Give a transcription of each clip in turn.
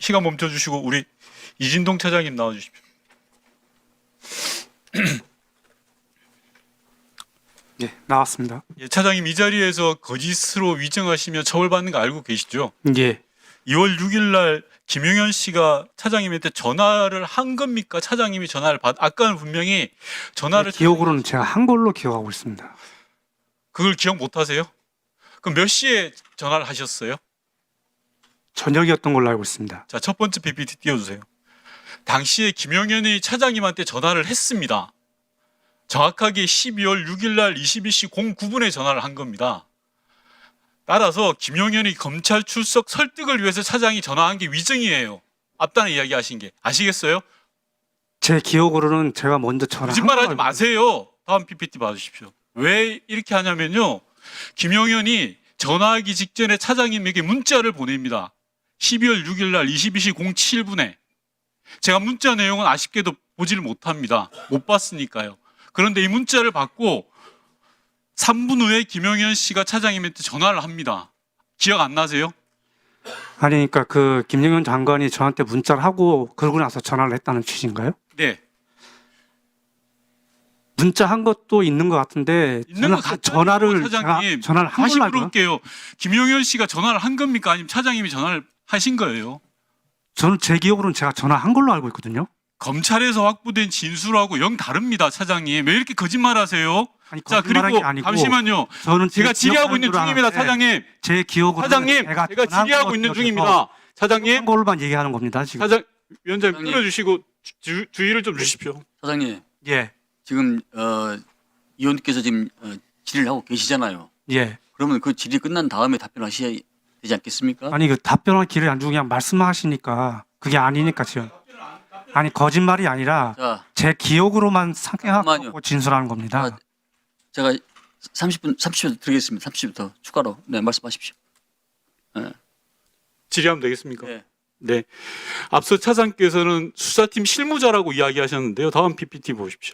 시간 멈춰 주시고 우리 이진동 차장님 나와 주십시오. 예, 나왔습니다. 예, 차장님 이 자리에서 거짓으로 위증하시면 처벌받는 거 알고 계시죠? 예, 2월 6일 날 김용현 씨가 차장님한테 전화를 한 겁니까? 차장님이 전화를 아까는 분명히 전화를 기억으로는 제가 한 걸로 기억하고 있습니다. 그걸 기억 못 하세요? 그럼 몇 시에 전화를 하셨어요? 저녁이었던 걸로 알고 있습니다. 자, 첫 번째 PPT 띄워주세요. 당시에 김용현이 차장님한테 전화를 했습니다. 정확하게 12월 6일 날 22시 09분에 전화를 한 겁니다. 따라서 김용현이 검찰 출석 설득을 위해서 차장이 전화한 게 위증이에요. 앞단에 이야기하신 게. 아시겠어요? 제 기억으로는 제가 먼저 거짓말하지 마세요. 다음 PPT 봐주십시오. 왜 이렇게 하냐면요. 김용현이 전화하기 직전에 차장님에게 문자를 보냅니다. 12월 6일 날 22시 07분에. 제가 문자 내용은 아쉽게도 보지를 못합니다. 못 봤으니까요. 그런데 이 문자를 받고 3분 후에 김용현 씨가 차장님한테 전화를 합니다. 기억 안 나세요? 아니, 그러니까 그 김영현 장관이 저한테 문자를 하고 그러고 나서 전화를 했다는 취지인가요? 네. 문자 한 것도 있는 것 같은데 있는 것 저는 같아요, 전화를 차장님. 전화를 한 다시 걸로 알고요. 물어볼게요. 김용현 씨가 전화를 한 겁니까? 아니면 차장님이 전화를 하신 거예요? 저는 제 기억으로는 제가 전화한 걸로 알고 있거든요. 검찰에서 확보된 진술하고 영 다릅니다, 차장님. 왜 이렇게 거짓말하세요? 아니, 자, 거짓말한 그리고 게 아니고 잠시만요. 저는 제가 질의하고 있는 중입니다, 차장님. 제 기억으로 차장님, 제가 질의하고 있는 중입니다. 차장님, 한 걸로만 얘기하는 겁니다. 지금. 위원장님 차장님. 끊어주시고 주의를 좀 주십시오. 사장님, 예, 지금 의원님께서 지금 질의를 하고 계시잖아요. 예. 그러면 그 질의 끝난 다음에 답변하셔야 되지 않겠습니까? 아니 그 답변할 기회를 안 주고 그냥 말씀하시니까 그게 아니니까 지금. 아니 거짓말이 아니라 자, 제 기억으로만 생각하고 잠깐만요. 진술하는 겁니다. 자, 제가 30초 드리겠습니다. 30초 추가로. 네, 말씀하십시오. 질의하면 되겠습니까? 네. 네. 앞서 차장께서는 수사팀 실무자라고 이야기하셨는데요. 다음 PPT 보십시오.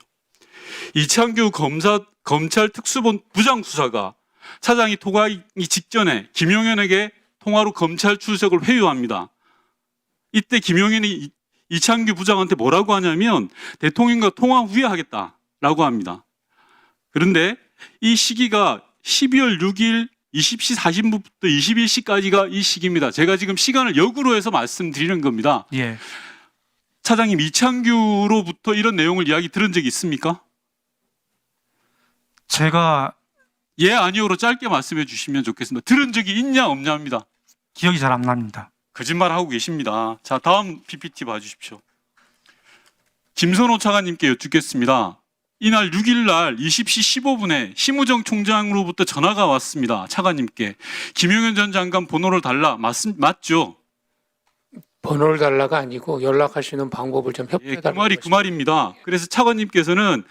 이창규 검찰 특수본 부장수사가 차장이 통화하기 직전에 김용현에게 통화로 검찰 출석을 회유합니다. 이때 김용현이 이창규 부장한테 뭐라고 하냐면 대통령과 통화 후에 하겠다라고 합니다. 그런데 이 시기가 12월 6일 20시 40분부터 21시까지가 이 시기입니다. 제가 지금 시간을 역으로 해서 말씀드리는 겁니다. 예. 차장님, 이창규로부터 이런 내용을 이야기 들은 적이 있습니까? 제가 예, 아니요로 짧게 말씀해 주시면 좋겠습니다. 들은 적이 있냐 없냐입니다. 기억이 잘 안 납니다. 거짓말하고 계십니다. 자, 다음 PPT 봐주십시오. 김선호 차관님께 여쭙겠습니다. 이날 6일 날 20시 15분에 심우정 총장으로부터 전화가 왔습니다. 차관님께. 김용현 전 장관 번호를 달라. 맞죠? 번호를 달라가 아니고 연락하시는 방법을 좀 예, 협조해달라고. 그 말이 그 말입니다. 그래서 차관님께서는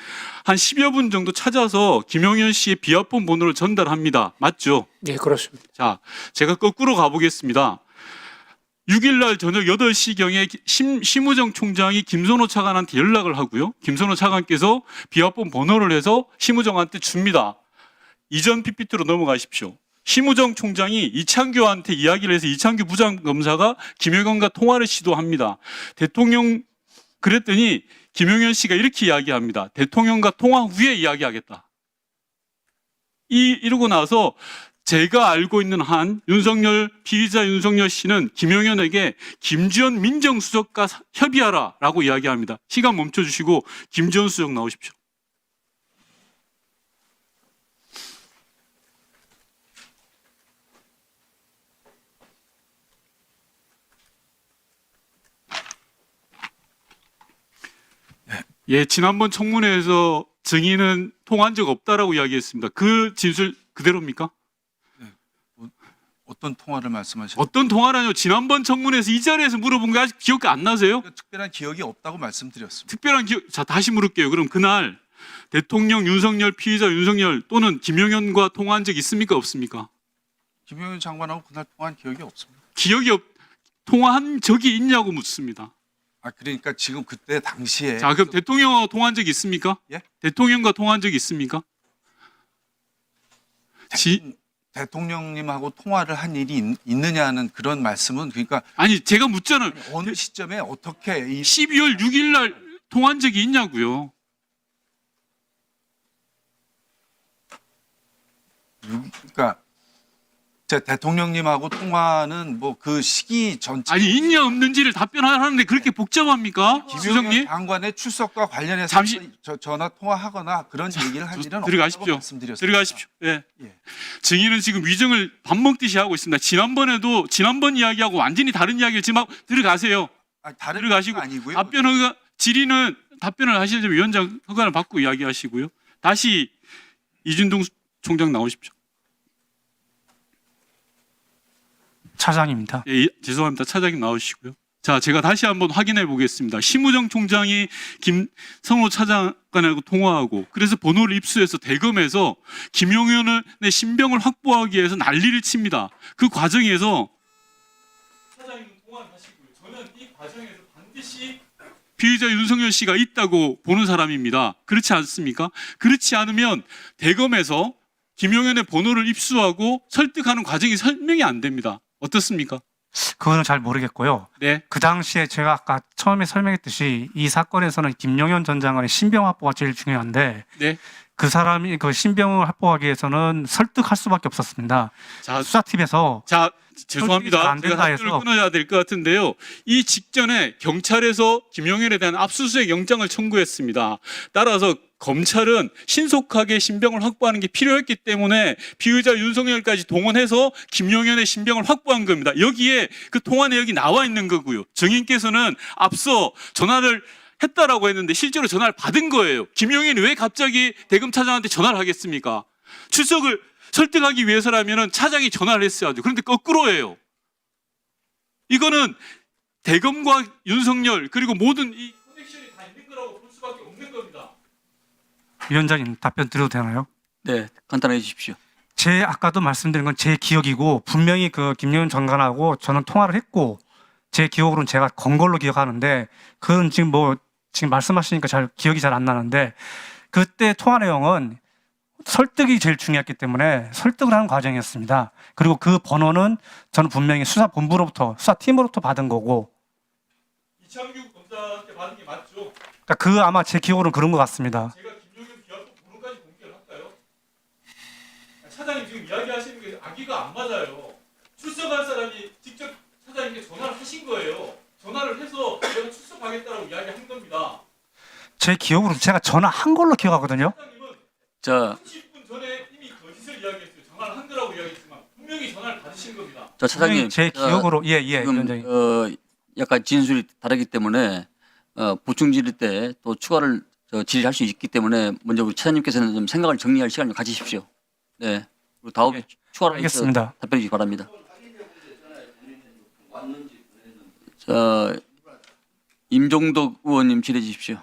한 10여 분 정도 찾아서 김용현 씨의 비화폰 번호를 전달합니다. 맞죠? 예, 그렇습니다. 자, 제가 거꾸로 가보겠습니다. 6일 날 저녁 8시경에 심우정 총장이 김선호 차관한테 연락을 하고요. 김선호 차관께서 비화폰 번호를 해서 심우정한테 줍니다. 이전 PPT로 넘어가십시오. 심우정 총장이 이창규한테 이야기를 해서 이창규 부장검사가 김용현과 통화를 시도합니다. 대통령 그랬더니 김용현 씨가 이렇게 이야기합니다. 대통령과 통화 후에 이야기하겠다. 이러고 나서 제가 알고 있는 한 피의자 윤석열 씨는 김용현에게 김지현 민정수석과 협의하라라고 이야기합니다. 시간 멈춰주시고 김지현 수석 나오십시오. 예, 지난번 청문회에서 증인은 통화한 적 없다라고 이야기했습니다. 그 진술 그대로입니까? 어떤 통화를 말씀하시는 어떤 통화라뇨? 지난번 청문회에서 이 자리에서 물어본 게 아직 기억이 안 나세요? 특별한 기억이 없다고 말씀드렸습니다. 특별한 기억, 자, 다시 물을게요. 그럼 그날 대통령 윤석열, 피의자 윤석열 또는 김용현과 통화한 적 있습니까? 없습니까? 김용현 장관하고 그날 통화한 기억이 없습니다. 통화한 적이 있냐고 묻습니다. 그러니까 지금 그때 당시에 자, 그럼 대통령과 통화한 적 있습니까? 예? 대통령과 통화한 적 있습니까? 대통령님하고 통화를 한 일이 있느냐는 그런 말씀은 그러니까 아니 제가 묻잖아요. 어느 시점에 어떻게 12월 6일 날 통화한 적이 있냐고요. 그러니까 제 대통령님하고 통화는 뭐 그 시기 전체 아니 있냐 없는지를 답변하는데 그렇게 복잡합니까? 김용현 수석님? 장관의 출석과 관련해서 잠시- 전화 통화하거나 그런 얘기를 할 일은 들어가십시오. 없다고 말씀드렸습니다. 들어가십시오. 예. 예. 증인은 지금 위증을 밥 먹듯이 하고 있습니다. 지난번 이야기하고 완전히 다른 이야기를 지금 하고 들어가세요. 다른 들어가시고 건 아니고요. 답변을 질의는 답변을 하시려면 위원장 허가를 받고 이야기하시고요. 다시 이진동 총장 나오십시오. 차장입니다. 예, 죄송합니다. 차장님 나오시고요. 자, 제가 다시 한번 확인해 보겠습니다. 심우정 총장이 김성호 차장관하고 통화하고 그래서 번호를 입수해서 대검에서 김용현의 신병을 확보하기 위해서 난리를 칩니다. 그 과정에서 차장님 통화를 하시고요. 저는 이 과정에서 반드시 피의자 윤석열 씨가 있다고 보는 사람입니다. 그렇지 않습니까? 그렇지 않으면 대검에서 김용현의 번호를 입수하고 설득하는 과정이 설명이 안 됩니다. 어떻습니까? 그거는 잘 모르겠고요. 네. 그 당시에 제가 아까 처음에 설명했듯이 이 사건에서는 김용현 전 장관의 신병 확보가 제일 중요한데 네. 그 사람이 그 신병을 확보하기 위해서는 설득할 수밖에 없었습니다. 자, 수사팀에서 자 설득이 죄송합니다. 잘안 제가 된다 답변을 해서. 끊어야 될 것 같은데요. 이 직전에 경찰에서 김용현에 대한 압수수색 영장을 청구했습니다. 따라서 검찰은 신속하게 신병을 확보하는 게 필요했기 때문에 피의자 윤석열까지 동원해서 김용현의 신병을 확보한 겁니다. 여기에 그 통화 내역이 나와 있는 거고요. 증인께서는 앞서 전화를 했다라고 했는데 실제로 전화를 받은 거예요. 김용현이 왜 갑자기 대검 차장한테 전화를 하겠습니까? 출석을 설득하기 위해서라면 차장이 전화를 했어야죠. 그런데 거꾸로예요. 이거는 대검과 윤석열 그리고 모든 이 커넥션이 다 있는 거라고 볼 수밖에 없는 겁니다. 위원장님 답변 드려도 되나요? 네, 간단하게 해주십시오. 제 아까도 말씀드린 건 제 기억이고 분명히 그 김용현 장관하고 저는 통화를 했고 제 기억으로는 제가 건 걸로 기억하는데 그건 지금 지금 말씀하시니까 잘 기억이 잘 안 나는데 그때 통화 내용은 설득이 제일 중요했기 때문에 설득을 하는 과정이었습니다. 그리고 그 번호는 저는 분명히 수사팀으로부터 받은 거고 이창규 검사한테 받은 게 맞죠? 그러니까 그 아마 제 기억으로는 그런 것 같습니다. 제가 김용현 비하도 번호까지 공개를 할까요? 차장님 지금 이야기하시는 게 아기가 안 맞아요. 출석한 사람이 직접 차장님께 전화를 하신 거예요. 전화를 해서 내가 출석하겠다라고 이야기한 겁니다. 제 기억으로는 제가 전화한 걸로 기억하거든요. 차장님은 자, 30분 전에 이미 거짓을 이야기했어요. 전화를 한 거라고 이야기했지만 분명히 전화를 받으신 겁니다. 자 차장님, 제 제가 기억으로 예 지금 위원장님. 약간 진술이 다르기 때문에 보충 질의 때 또 추가를 질의할 수 있기 때문에 먼저 우리 차장님께서는 좀 생각을 정리할 시간을 가지십시오. 네, 그리고 다음에 추가로 해서 알겠습니다. 답변해 주시기 바랍니다. 자, 임종덕 의원님 질의해 주십시오.